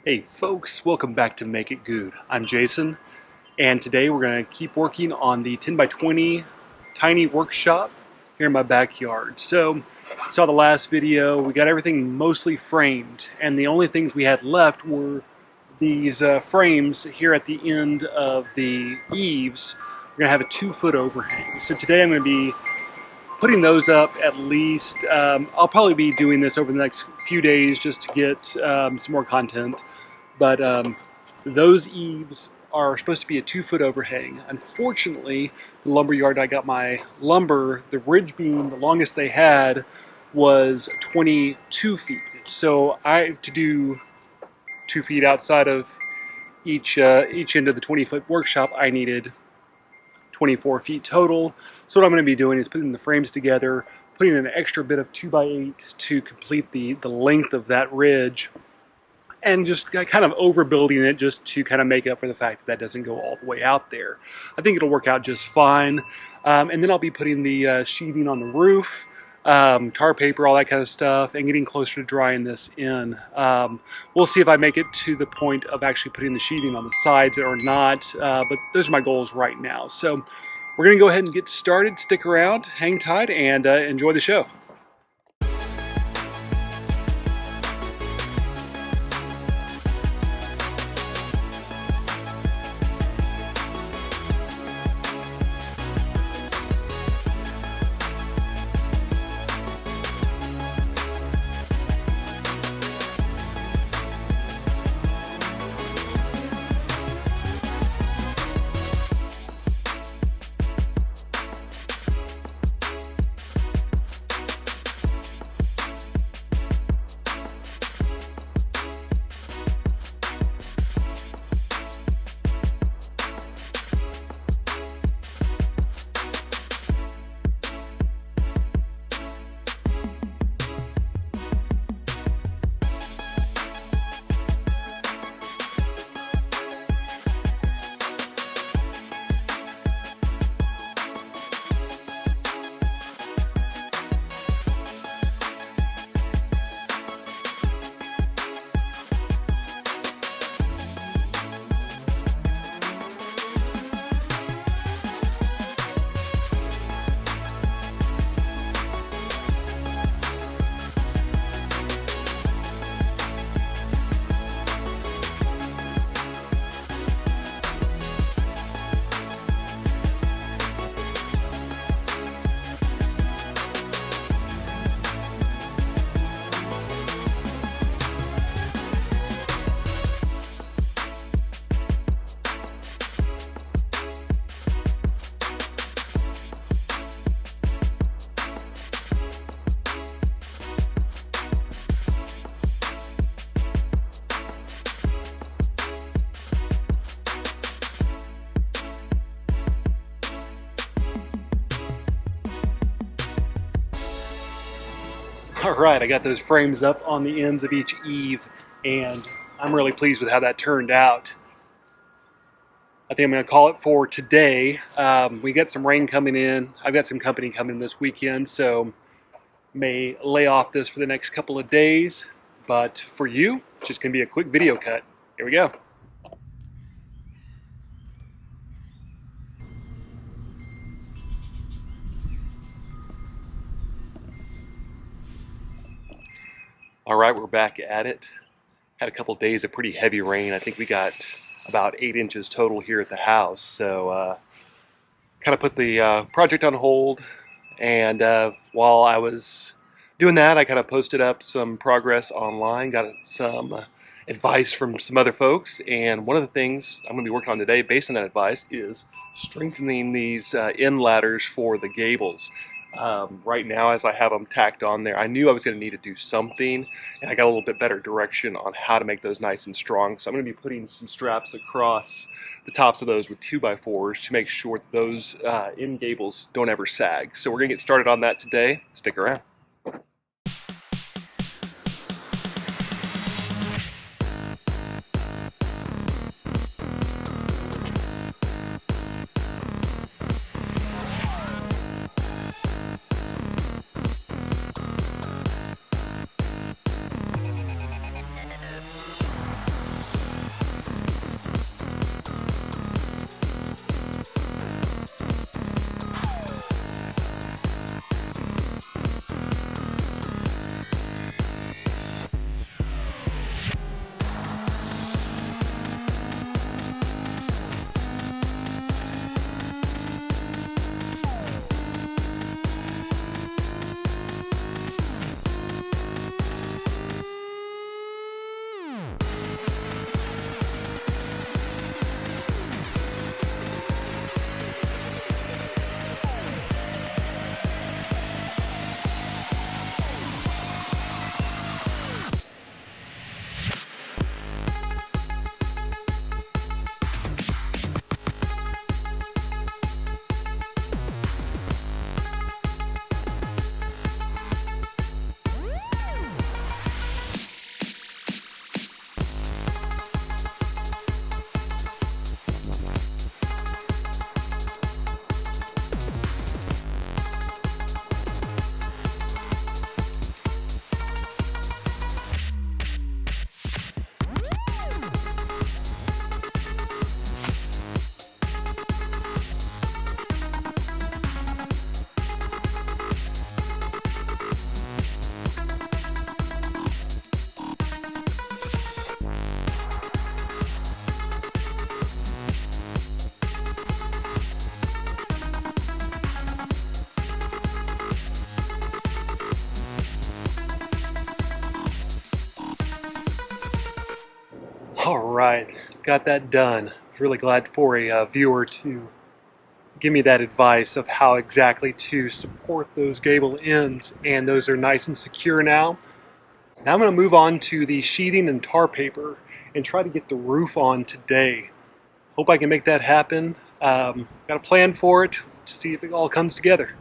Hey folks, welcome back to Make It Good. I'm Jason, and today we're going to keep working on the 10 by 20 tiny workshop here in my backyard. So, saw the last video, we got everything mostly framed, and the only things we had left were these frames here at the end of the eaves. We're going to have a 2-foot overhang. So today I'm going to be putting those up at least. I'll probably be doing this over the next few days just to get some more content. But those eaves are supposed to be a 2-foot overhang. Unfortunately, the lumber yard I got my lumber, the ridge beam, the longest they had was 22 feet. So to do 2 feet outside of each end of the 20-foot workshop, I needed 24 feet total. So what I'm going to be doing is putting the frames together, putting an extra bit of 2x8 to complete the length of that ridge, and just kind of overbuilding it just to kind of make up for the fact that that doesn't go all the way out there. I think it'll work out just fine. And then I'll be putting the sheathing on the roof, tar paper, all that kind of stuff, and getting closer to drying this in. We'll see if I make it to the point of actually putting the sheathing on the sides or not, but those are my goals right now. So we're going to go ahead and get started. Stick around, hang tight, and enjoy the show. Alright, I got those frames up on the ends of each eave, and I'm really pleased with how that turned out. I think I'm going to call it for today. We got some rain coming in. I've got some company coming this weekend, so may lay off this for the next couple of days. But for you, it's just going to be a quick video cut. Here we go. All right, we're back at it. Had a couple of days of pretty heavy rain. I think we got about 8 inches total here at the house. So kind of put the project on hold. And while I was doing that, I kind of posted up some progress online, got some advice from some other folks. And one of the things I'm going to be working on today based on that advice is strengthening these end ladders for the gables. Right now, as I have them tacked on there, I knew I was going to need to do something, and I got a little bit better direction on how to make those nice and strong. So I'm going to be putting some straps across the tops of those with 2x4s to make sure that those end gables don't ever sag. So we're going to get started on that today. Stick around. All right, got that done. I was really glad for a viewer to give me that advice of how exactly to support those gable ends, and those are nice and secure now. Now I'm going to move on to the sheathing and tar paper and try to get the roof on today. Hope I can make that happen. Got a plan for it to see if it all comes together.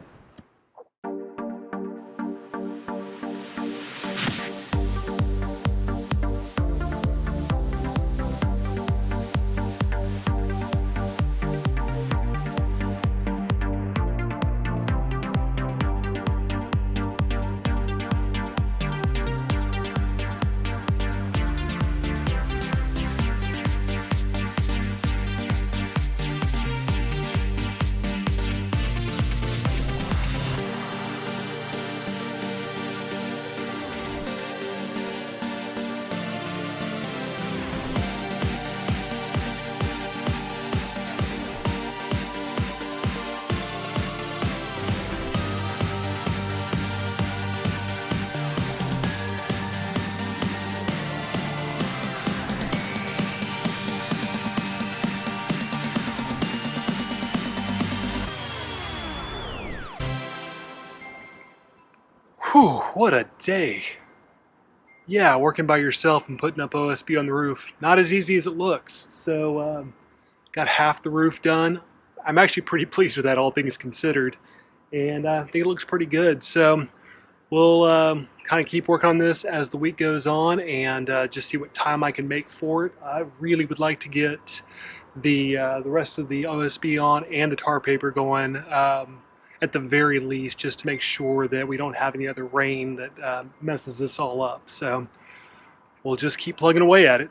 Whew, what a day. Yeah, working by yourself and putting up OSB on the roof, not as easy as it looks. So, got half the roof done. I'm actually pretty pleased with that, all things considered. And I think it looks pretty good. So, we'll kind of keep working on this as the week goes on and just see what time I can make for it. I really would like to get the rest of the OSB on and the tar paper going at the very least, just to make sure that we don't have any other rain that messes this all up. So we'll just keep plugging away at it.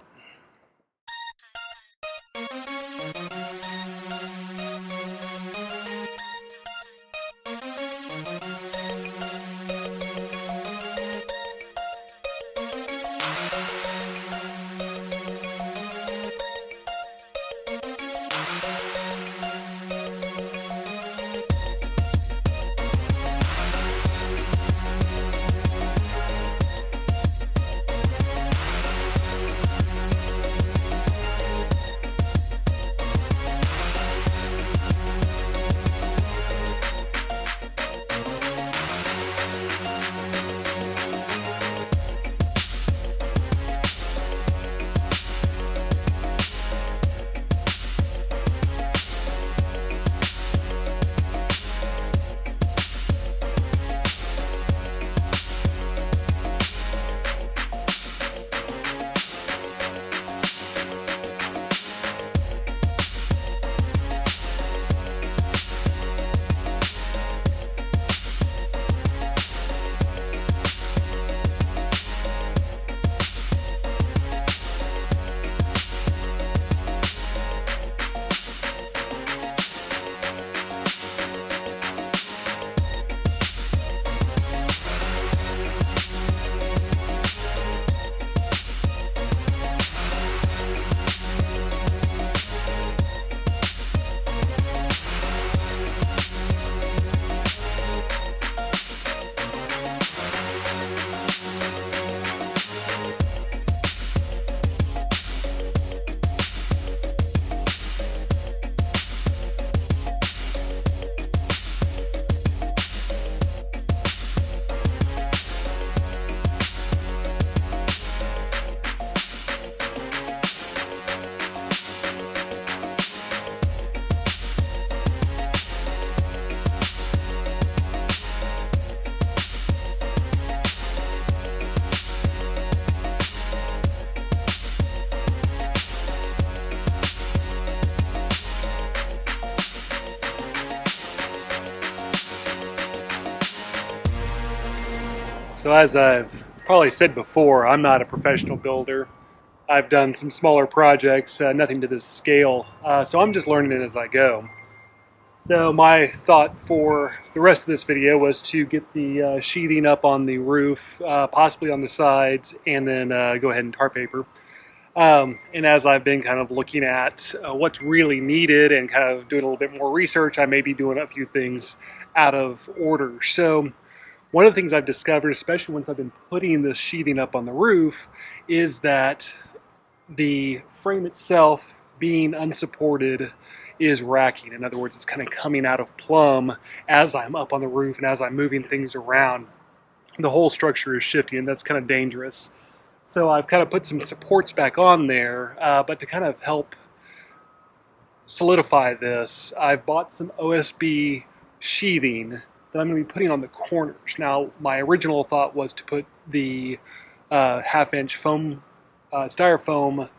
So as I've probably said before, I'm not a professional builder. I've done some smaller projects, nothing to this scale, so I'm just learning it as I go. So my thought for the rest of this video was to get the sheathing up on the roof, possibly on the sides, and then go ahead and tar paper. And as I've been kind of looking at what's really needed and kind of doing a little bit more research, I may be doing a few things out of order. So one of the things I've discovered, especially once I've been putting this sheathing up on the roof, is that the frame itself being unsupported is racking. In other words, it's kind of coming out of plumb as I'm up on the roof and as I'm moving things around. The whole structure is shifting, and that's kind of dangerous. So I've kind of put some supports back on there, but to kind of help solidify this, I've bought some OSB sheathing that I'm going to be putting on the corners. Now, my original thought was to put the half-inch foam, styrofoam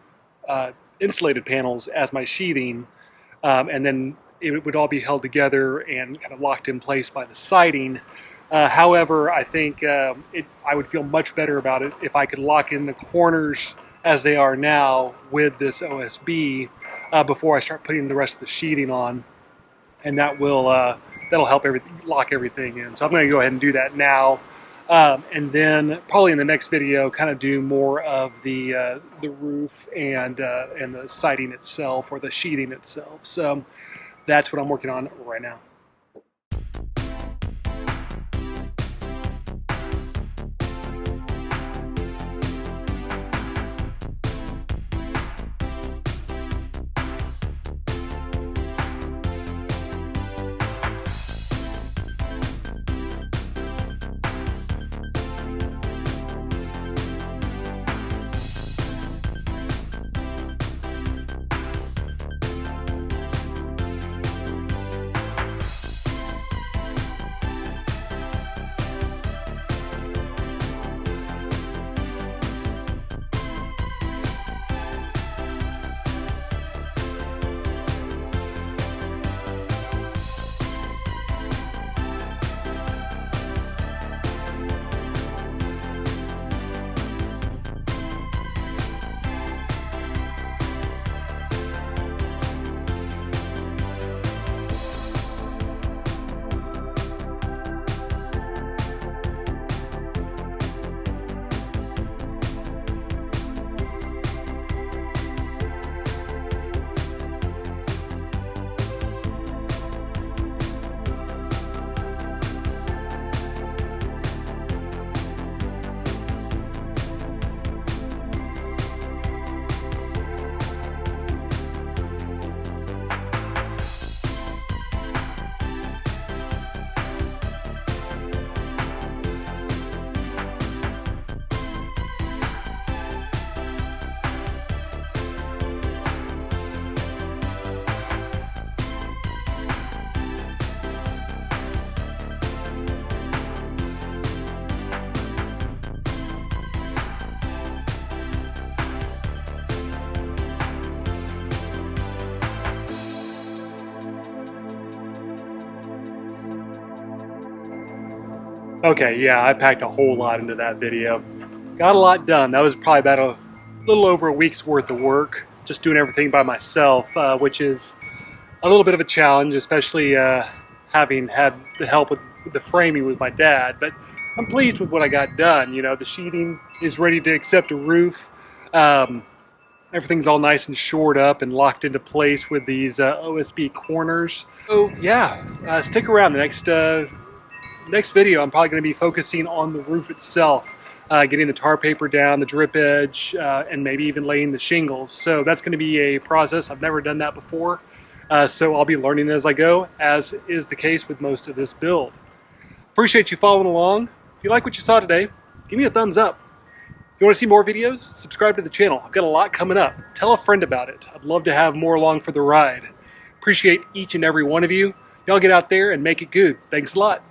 insulated panels as my sheathing, and then it would all be held together and kind of locked in place by the siding. However, I think I would feel much better about it if I could lock in the corners as they are now with this OSB before I start putting the rest of the sheathing on, and that'll help lock everything in. So I'm going to go ahead and do that now, and then probably in the next video, kind of do more of the roof and the siding itself, or the sheathing itself. So that's what I'm working on right now. Okay, yeah, I packed a whole lot into that video. Got a lot done. That was probably about a little over a week's worth of work, just doing everything by myself, which is a little bit of a challenge, especially having had the help with the framing with my dad. But I'm pleased with what I got done. You know, the sheeting is ready to accept a roof. Everything's all nice and shored up and locked into place with these OSB corners. So yeah, stick around. The next video, I'm probably going to be focusing on the roof itself, getting the tar paper down, the drip edge, and maybe even laying the shingles. So that's going to be a process. I've never done that before, so I'll be learning as I go, as is the case with most of this build. Appreciate you following along. If you like what you saw today, give me a thumbs up. If you want to see more videos, subscribe to the channel. I've got a lot coming up. Tell a friend about it. I'd love to have more along for the ride. Appreciate each and every one of you. Y'all get out there and make it good. Thanks a lot.